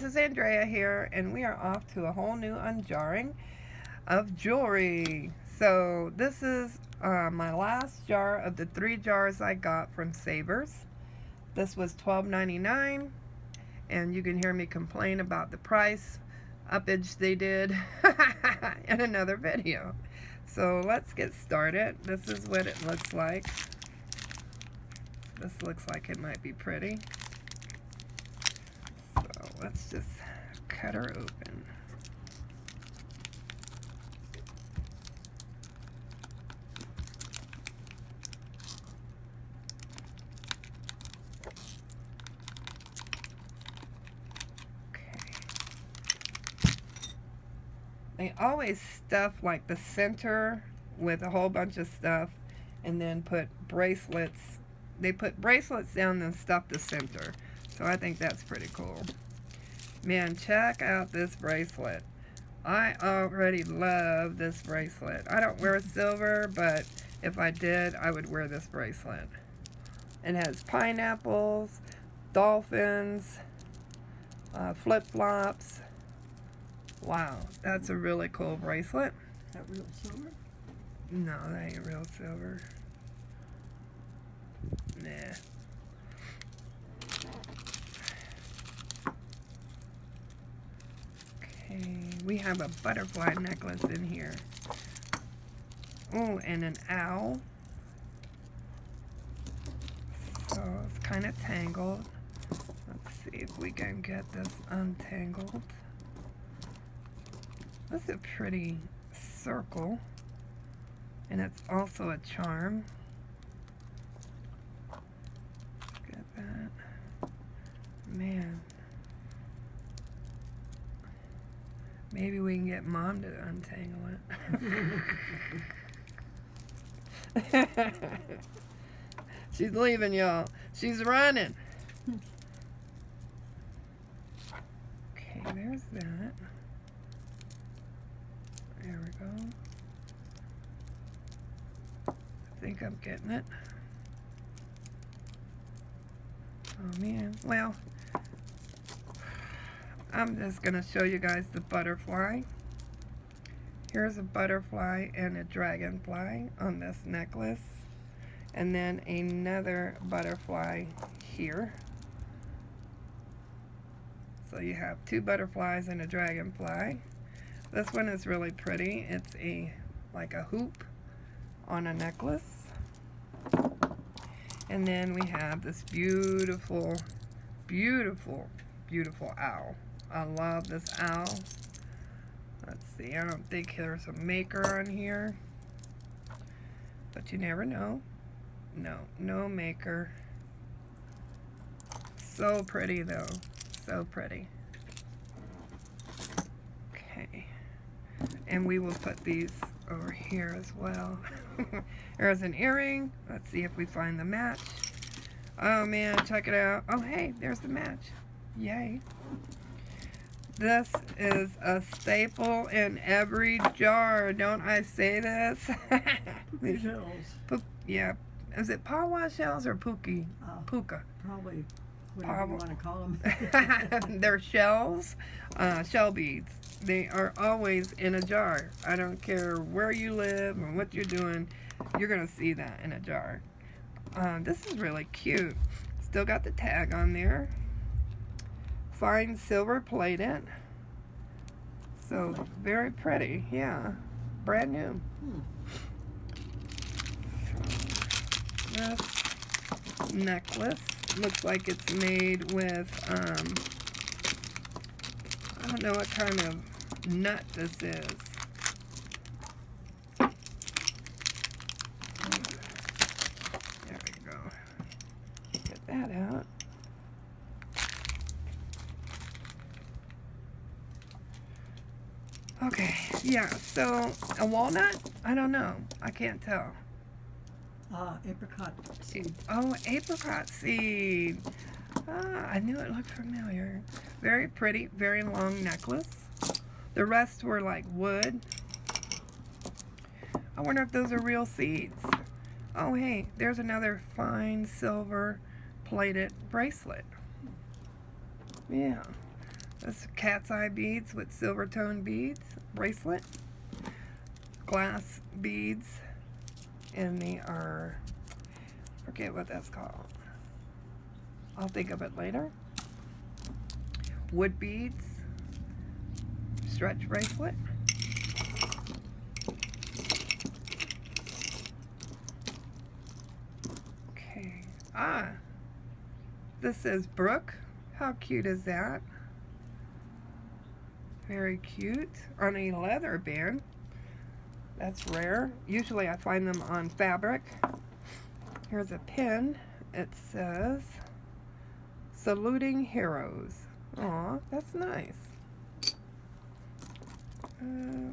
this is Andrea here, and we are off to a whole new unjarring of jewelry. So this is my last jar of the 3 jars I got from Savers. This was $12.99, and you can hear me complain about the price uppage they did in another video. So let's get started. This is what it looks like. This looks like it might be pretty. So let's just cut her open. They always stuff like the center with a whole bunch of stuff and then put bracelets. They put bracelets down and stuff the center. So I think that's pretty cool. Man, check out this bracelet. I already love this bracelet. I don't wear silver, but if I did, I would wear this bracelet. It has pineapples, dolphins, flip-flops. Wow, that's a really cool bracelet. Is that real silver? No, that ain't real silver. Nah. Okay, we have a butterfly necklace in here. Oh, and an owl. So it's kind of tangled. Let's see if we can get this untangled. That's a pretty circle, and it's also a charm. Look at that. Man. Maybe we can get Mom to untangle it. She's leaving, y'all. She's running. Okay, there's that. There we go. I think I'm getting it. Oh man, well, I'm just going to show you guys the butterfly. Here's a butterfly and a dragonfly on this necklace. And then another butterfly here. So you have 2 butterflies and a dragonfly. This one is really pretty. It's like a hoop on a necklace. And then we have this beautiful, beautiful, beautiful owl. I love this owl. Let's see, I don't think there's a maker on here, but you never know. No, no maker. So pretty though, so pretty. Okay. And we will put these over here as well. There's an earring. Let's see if we find the match. Oh man, check it out. Oh hey, there's the match. Yay. This is a staple in every jar. Don't I say this? Puka shells. Yeah. Is it pawa shells or puka? Puka. Probably whatever you want to call them. They're shells, shell beads. They are always in a jar. I don't care where you live or what you're doing, you're going to see that in a jar. This is really cute. Still got the tag on there. Fine silver plated. So very pretty. Yeah. Brand new. This necklace looks like it's made with, I don't know what kind of nut this is. There we go. Get that out. Okay, yeah, so a walnut? I don't know. I can't tell. Apricot seed. Oh, apricot seed. Ah, I knew it looked familiar. Very pretty, very long necklace. The rest were like wood. I wonder if those are real seeds. Oh, hey, there's another fine silver plated bracelet. Yeah. This cat's eye beads with silver tone beads. Bracelet. Glass beads. And they are, forget what that's called. I'll think of it later. Wood beads. Stretch bracelet. Okay. This is Brooke. How cute is that? Very cute. On a leather band. That's rare. Usually I find them on fabric. Here's a pin. It says, Saluting Heroes. Aw, that's nice.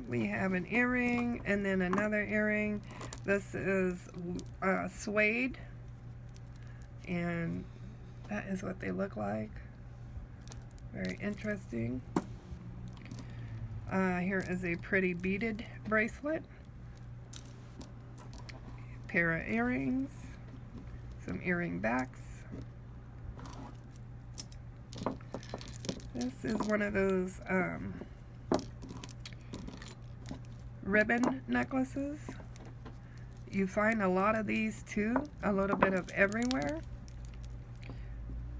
We have an earring and then another earring. This is suede. And that is what they look like. Very interesting. Here is a pretty beaded bracelet. Pair of earrings. Some earring backs. This is one of those ribbon necklaces. You find a lot of these too. A little bit of everywhere.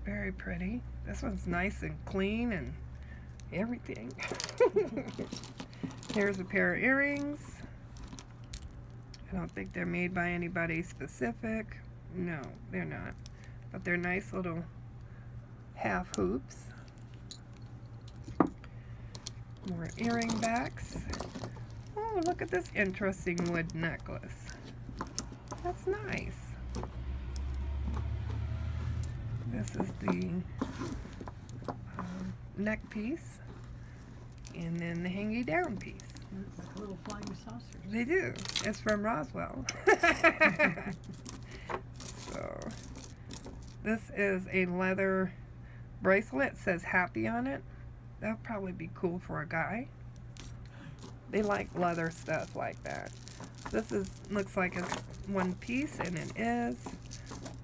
Very pretty. This one's nice and clean and everything. Here's a pair of earrings. I don't think they're made by anybody specific. No, they're not. But they're nice little half hoops. More earring backs. Oh, look at this interesting wood necklace. That's nice. This is the neck piece. And then the hangy down piece. It's like a little flying saucer. They do. It's from Roswell. So, this is a leather bracelet. It says happy on it. That would probably be cool for a guy. They like leather stuff like that. This looks like it's one piece, and it is.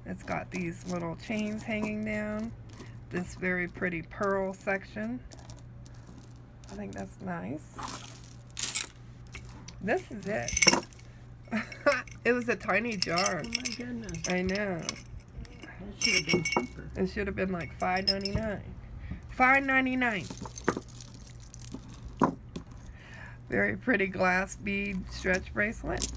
It's got these little chains hanging down. This very pretty pearl section. I think that's nice. This is it. It was a tiny jar. Oh my goodness. I know. That should have been cheaper. It should have been like $5.99. $5.99. Very pretty glass bead stretch bracelet.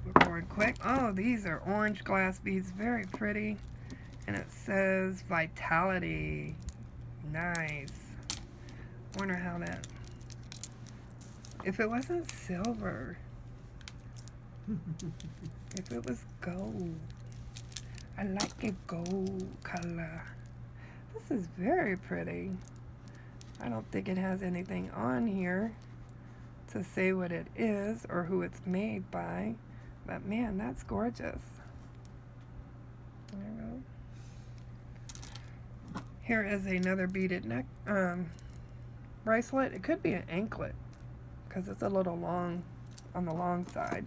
We're going quick. Oh, these are orange glass beads. Very pretty. And it says Vitality. Nice. Wonder how that... If it wasn't silver. If it was gold. I like a gold color. This is very pretty. I don't think it has anything on here to say what it is or who it's made by. But man, that's gorgeous. There you go. Here is another beaded neck bracelet. It could be an anklet because it's a little long on the long side.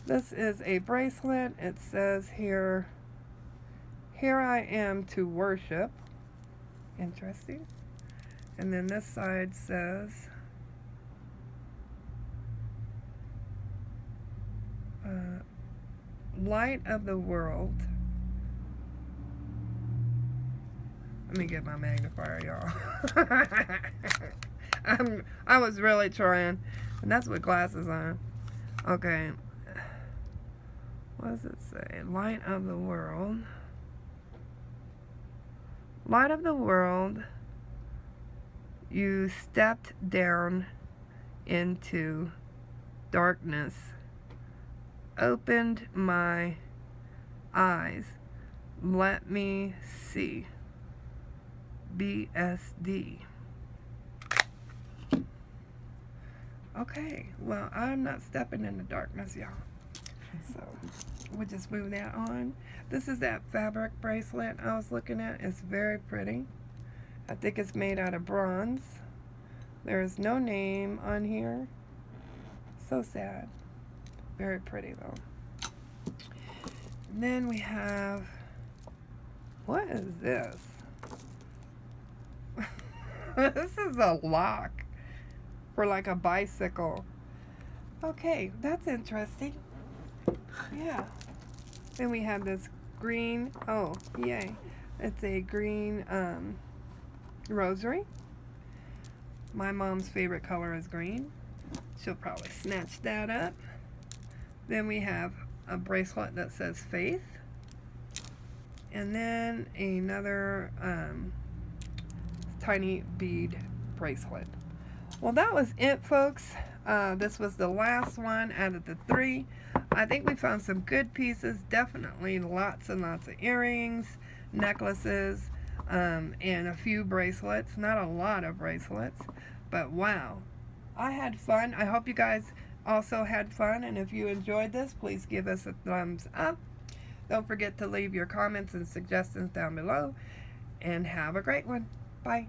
This is a bracelet. It says here, "Here I am to worship." Interesting. And then this side says, "Light of the world." Let me get my magnifier, y'all. I was really trying. And that's with glasses on. Okay. What does it say? Light of the world. Light of the world, you stepped down into darkness, opened my eyes, let me see. BSD. Okay, well, I'm not stepping into darkness, y'all. So, we'll just move that on. This is that fabric bracelet I was looking at. It's very pretty. I think it's made out of bronze. There's no name on here. So sad. Very pretty, though. And then we have... What is this? This is a lock for like a bicycle. Okay, that's interesting. Yeah. Then we have this green, oh, yay. It's a green rosary. My mom's favorite color is green. She'll probably snatch that up. Then we have a bracelet that says faith. And then another tiny bead bracelet. Well, that was it, folks. This was the last one out of the 3. I think we found some good pieces. Definitely lots and lots of earrings, necklaces, and a few bracelets. Not a lot of bracelets, but wow. I had fun. I hope you guys also had fun, and if you enjoyed this, please give us a thumbs up. Don't forget to leave your comments and suggestions down below, and have a great one. Bye.